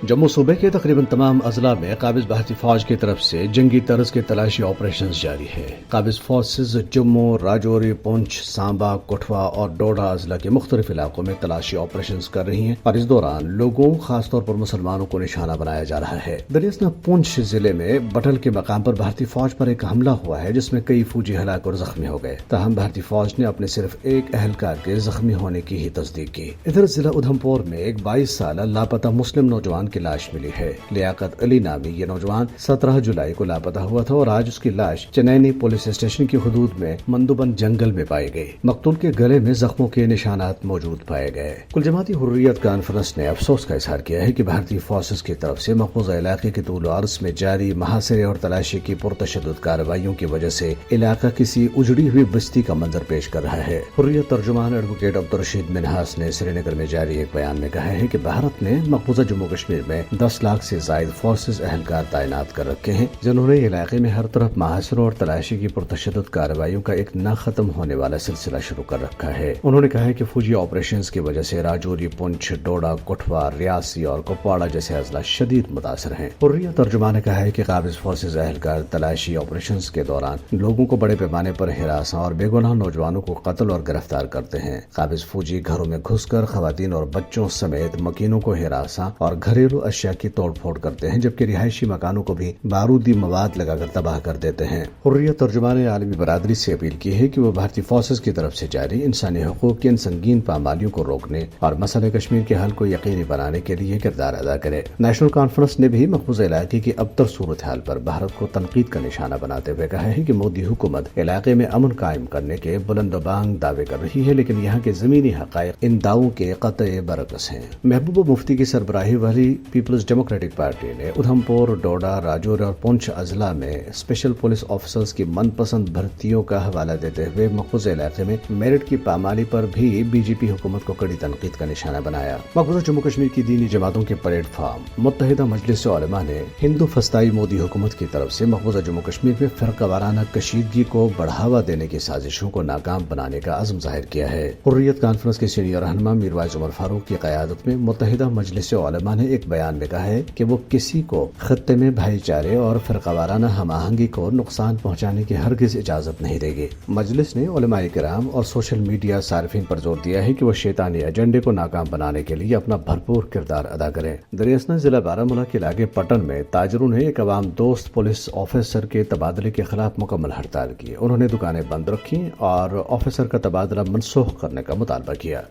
जम्मू सूबे के तकरीबन तमाम अजला में काबिज भारतीय फौज की तरफ से जंगी तर्ज के तलाशी ऑपरेशन जारी है। काबिज फोर्सेज जम्मू, राजौरी, पुंछ, सांबा, कठुआ और डोडा अजला के मुख्तलिफ इलाकों में तलाशी ऑपरेशन कर रही हैं और इस दौरान लोगों, खासतौर पर मुसलमानों को निशाना बनाया जा रहा है। दरियासना पुंछ जिले में बटल के मकाम पर भारतीय फौज पर एक हमला हुआ है जिसमें कई फौजी हलाक और जख्मी हो गए। ताहम भारतीय फौज ने अपने सिर्फ एक अहलकार के जख्मी होने की ही तस्दीक की। इधर जिला उधमपुर में एक 22 साल लापता मुस्लिम नौजवान की लाश मिली है। लियाकत अली नामी ये नौजवान 17 जुलाई को लापता हुआ था और आज उसकी लाश चनैनी पुलिस स्टेशन की हुदूद में मंदुबन जंगल में पाई गई। मकतूल के गले में जख्मों के निशानात मौजूद पाए गए। कुल जमाती हुर्रियत कॉन्फ्रेंस ने अफसोस का इजहार किया है कि भारतीय फोर्सेज की तरफ से मकबूजा इलाके के तूल अर्ज में जारी महासरे और तलाशी की पुरतशद्दुद कार्रवाइयों की वजह से इलाका किसी उजड़ी हुई बस्ती का मंजर पेश कर रहा है। हुर्रियत तर्जुमान एडवोकेट अब्दुर्रशीद मिन्हास ने श्रीनगर में जारी एक बयान में कहा है कि भारत ने मकबूजा जम्मू कश्मीर में 10 लाख से जायद फोर्सेज अहलकार तैनात कर रखे हैं जिन्होंने इलाके में हर तरफ महासरों और तलाशी की पुरतशद्दुद कार्रवाइयों का एक न खत्म होने वाला सिलसिला शुरू कर रखा है। उन्होंने कहा है कि फौजी ऑपरेशन की वजह से राजौरी, पुंछ, डोडा, कठुआ, रियासी और कुपवाड़ा जैसे अजला शदीद मुतासर हैं। हुर्रियत तर्जुमा ने कहा है कि काबिज फोर्सेज अहलकार तलाशी ऑपरेशन के दौरान लोगों को बड़े पैमाने पर हिरासा और बेगुनाह नौजवानों को कत्ल और गिरफ्तार करते हैं। काबिज फौजी घरों में घुसकर खवातीन और बच्चों समेत मकीनों को हिरासा और घरेलू अशिया की तोड़ फोड़ करते हैं, जबकि रिहायशी मकानों को भी बारूदी मवाद लगाकर तबाह कर देते हैं। हुर्रियत तर्जुमा ने आलमी बरादरी से अपील की है कि वो भारतीय फोर्सेज की तरफ से जारी इंसानी हुकूक की इन संगीन पामालियों को रोकने और मसले कश्मीर के हल को यकीनी बनाने के लिए किरदार अदा करे। नेशनल कॉन्फ्रेंस ने भी मकबूजा इलाके की अबतर सूरत हाल पर भारत को तनकीद का निशाना बनाते हुए कहा है कि मोदी हुकूमत इलाके में अमन कायम करने के बुलंदबांग दावे कर रही है, लेकिन यहाँ के जमीनी हकायक इन दावों के कतई बरअक्स हैं। महबूबा मुफ्ती की सरबराही वाली पीपल्स डेमोक्रेटिक पार्टी ने उधमपुर, डोडा, राजौरी और पुंछ अजला में स्पेशल पुलिस ऑफिसर्स की मनपसंद भर्तियों का हवाला देते हुए मकबूजा इलाके में मेरिट की पामाली पर भी बीजेपी हुकूमत को कड़ी तनकीद का निशाना बनाया। मकबूजा जम्मू कश्मीर की दीनी जमातों के परेड फार्म मुत्तहिदा मजलिस उलमा ने हिंदू फस्ताई मोदी हुकूमत की तरफ से मकबूजा जम्मू कश्मीर में फिरकावाराना कशीदगी को बढ़ावा देने की साजिशों को नाकाम बनाने का अज़्म जाहिर किया है। हुर्रियत कॉन्फ्रेंस के सीनियर रहनुमा मीरवाइज उमर फारूक की क़यादत में मुत्तहिदा मजलिस उलमा ने एक बयान में कहा है कि वो किसी को खत्ते में भाईचारे और फिरकावाराना हमाहंगी को नुकसान पहुँचाने की हरगिज इजाजत नहीं देगी। मजलिस ने उलमाए किराम और सोशल मीडिया सार्फिन पर जोर दिया है कि वो शैतानी एजेंडे को नाकाम बनाने के लिए अपना भरपूर किरदार अदा करें। दरियासना जिला बारामूला के इलाके पटन में ताजरों ने एक अवाम दोस्त पुलिस ऑफिसर के तबादले के खिलाफ मुकम्मल हड़ताल की। उन्होंने दुकानें बंद रखी और ऑफिसर का तबादला मनसूख करने का मुतालबा किया।